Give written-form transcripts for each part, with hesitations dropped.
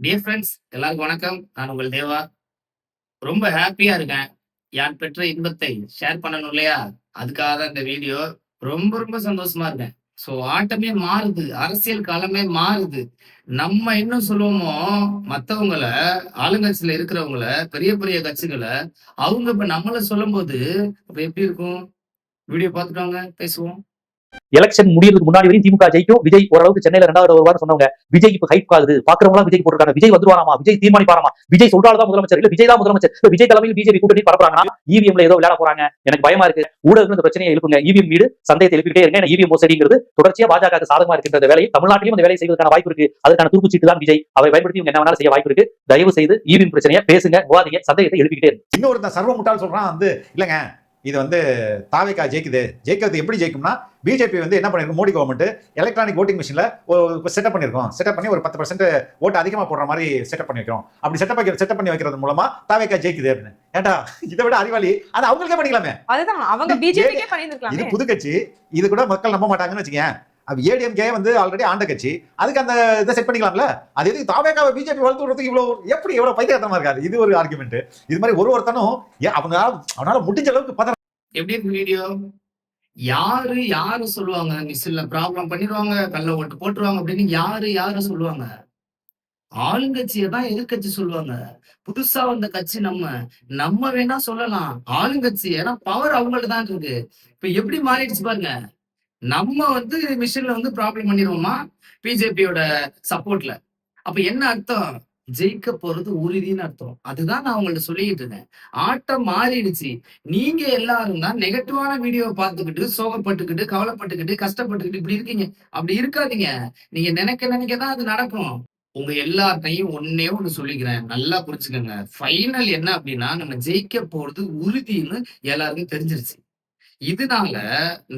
Dear friends எல்லாருக்கும் வணக்கம். நான் உங்கள் தேவா. ரொம்ப ஹாப்பியா இருக்கேன். யான் பெற்ற இன்பத்தை ஷேர் பண்ணணும் இல்லையா? அதுக்காக தான் இந்த வீடியோ. ரொம்ப ரொம்ப சந்தோஷமா இருக்கேன். ஸோ ஆட்டமே மாறுது. அரசியல் களமே மாறுது. நம்ம என்ன சொல்லுவோமோ, மத்தவங்கள ஆளுங்கட்சியில இருக்கிறவங்கள, பெரிய பெரிய கட்சிகள, அவங்க இப்ப நம்மள சொல்லும்போது, அப்ப எப்படி இருக்கும்? வீடியோ பார்த்துட்டு வாங்க பேசுவோம். எலெக்ஷன் முடியறதுக்கு முன்னாடி வரையும் திமுக ஜெயிக்கும். விஜய் ஓரளவுக்கு சென்னையில 2வது வருவார் சொன்னவங்க விஜய் இப்ப ஹைப் ஆகுது. பாக்குறவங்க விஜய் போட்டுருக்காங்க. விஜய் வந்துருவாராமா, விஜய் தீர்மானிப்பாராமா, விஜய் சொல்றால்தான் முதலமைச்சர், இல்ல விஜய் தான் முதலமைச்சர், இல்ல விஜய் தலைமையில் பிஜேபி கூட்டணி பரப்புறாங்கன்னா இவிஎம்ல ஏதோ விளையாட போறாங்க. எனக்கு பயமா இருக்கு. ஊடகங்கள் இந்த பிரச்சனையை எழுப்புங்க. இவிஎம் மீது சந்தேகத்தை எழுப்பிட்டே இருங்க. இவிஎம் மோசடிங்கிறது தொடர்ச்சியா பாஜக சாதகமா இருக்கின்ற வேலையை தமிழ்நாட்டிலும் அந்த வேலையை செய்வதற்கான வாய்ப்பு இருக்கு. அதற்கான துருப்புச்சீட்டு தான் விஜய். அவை பயன்படுத்தி என்ன வேணாலும் செய்ய வாய்ப்பு இருக்கு. தயவு செய்து இவிஎம் பிரச்சனையை பேசுங்க, விவாதிங்க, சந்தேகத்தை எழுப்பிக்கிட்டே இருக்கு. இன்னொருத்தன் சர்வ முட்டாள் சொல்றான் இல்லங்க இது தாவேகா ஜெயிக்குது. ஜெயிக்கிறது எப்படி ஜெயிக்கும்னா பிஜேபி என்ன பண்ணிருக்கும், மோடி கவர்மெண்ட் எலக்ட்ரானிக் ஓட்டிங் மிஷின்ல ஒரு செட்டப் பண்ணிருக்கோம். செட்டப் பண்ணி ஒரு 10% ஓட்டு அதிகமா போடுற மாதிரி செட்டப் பண்ணி வைக்கிறோம். அப்படி செட்டப் பண்ணி வைக்கிறது மூலமா தாவேகா ஜெயிக்குது அப்படின்னு. ஏண்டா இதை விட அறிவாளி அது அவங்களுக்கே பண்ணிக்கலாமே. அதுதான் அவங்க பிஜேபிக்கே பண்ணிருக்கலாம். இது புது கட்சி, இது கூட மக்கள் நம்ப மாட்டாங்கன்னு வச்சுக்கேன். ஏடிஎம்கே ஆல்ரெடி ஆண்ட கட்சி, அதுக்கு அந்த இதை செட் பண்ணிக்கலாம்ல. அது எதுக்கு தாவேகாவை பிஜேபி வளர்த்து விடுறதுக்கு எவ்வளவு பைத்தியகாரமா இருக்காது. இது ஒரு ஆர்குமெண்ட். இது மாதிரி ஒருத்தனும் அவனால முடிஞ்ச அளவுக்கு எப்படி இருக்கு வீடியோ? யாரு சொல்லுவாங்க மிஸ்ல ப்ராப்ளம் பண்ணிடுவாங்க, கள்ள ஓட்டு போட்டுருவாங்க அப்படின்னு யாரு சொல்லுவாங்க? ஆளுங்கட்சியை தான் எதிர்கட்சி சொல்லுவாங்க. புதுசா வந்த கட்சி நம்ம வேணா சொல்லலாம் ஆளுங்கட்சி, ஏன்னா பவர் அவங்கள்ட்ட தான் இருக்கு. இப்ப எப்படி மாறிடுச்சு பாருங்க. நம்ம மிஷின்ல ப்ராப்ளம் பண்ணிடுவோமா பிஜேபியோட சப்போர்ட்ல? அப்ப என்ன அர்த்தம்? ஜெயிக்க போறது உறுதின்னு அர்த்தம். அதுதான் நான் உங்கள்ட்ட சொல்லிக்கிட்டு இருக்கேன். ஆட்டம் மாறிடுச்சு. நீங்க எல்லாரும் தான் நெகட்டிவான வீடியோ பார்த்துக்கிட்டு, சோகப்பட்டுக்கிட்டு, கவலைப்பட்டுக்கிட்டு, கஷ்டப்பட்டுக்கிட்டு இப்படி இருக்கீங்க. அப்படி இருக்காதீங்க. நீங்க நினைக்கதான் அது நடக்கும். உங்க எல்லார்ட்டையும் ஒண்ணே ஒண்ணு சொல்லிக்கிறேன். நல்லா புரிஞ்சுக்கங்க. ஃபைனல் என்ன அப்படின்னா, நம்ம ஜெயிக்க போறது உறுதின்னு எல்லாருக்கும் தெரிஞ்சிருச்சு. இதனால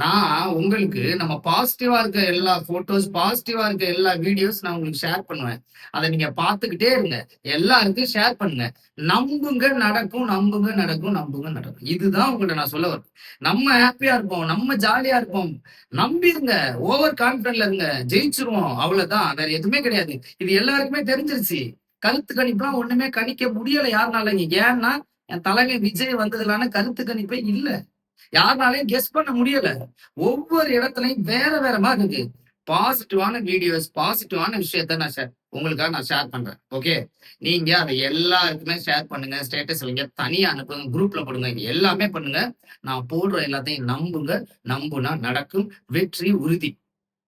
நான் உங்களுக்கு நம்ம பாசிட்டிவா இருக்க எல்லா போட்டோஸ், பாசிட்டிவா இருக்க எல்லா வீடியோஸ் நான் உங்களுக்கு ஷேர் பண்ணுவேன். அதை நீங்க பார்த்துக்கிட்டே இருங்க. எல்லாருக்கும் ஷேர் பண்ணுங்க. நம்புங்க நடக்கும், நம்புங்க நடக்கும், நம்புங்க நடக்கும். இதுதான் உங்கள்ட்ட நான் சொல்ல வரேன். நம்ம ஹாப்பியா இருப்போம், நம்ம ஜாலியா இருப்போம். நம்பிருங்க, ஓவர் கான்பிடன்ட்ல இருங்க, ஜெயிச்சிருவோம். அவ்வளவுதான், வேற எதுவுமே கிடையாது. இது எல்லாருக்குமே தெரிஞ்சிருச்சு. கருத்து கணிப்புலாம் ஒண்ணுமே கணிக்க முடியல யாருனால. ஏன்னா என் தலைமை விஜய் வந்ததுலான கருத்து கணிப்பே இல்ல. யாருனாலையும் கெஸ் பண்ண முடியல. ஒவ்வொரு இடத்துலயும் வேற மாதிரி இருக்கு. பாசிட்டிவான வீடியோஸ், பாசிட்டிவான விஷயத்த நான் உங்களுக்காக ஷேர் பண்றேன். ஓகே, நீங்க அதை எல்லாருக்குமே ஷேர் பண்ணுங்க. ஸ்டேட்டஸ் வைங்க, தனியா அனுப்புங்க, குரூப்ல போடுங்க, எல்லாமே பண்ணுங்க. நான் போடுற எல்லாத்தையும் நம்புங்க. நம்புனா நடக்கும். வெற்றி உறுதி.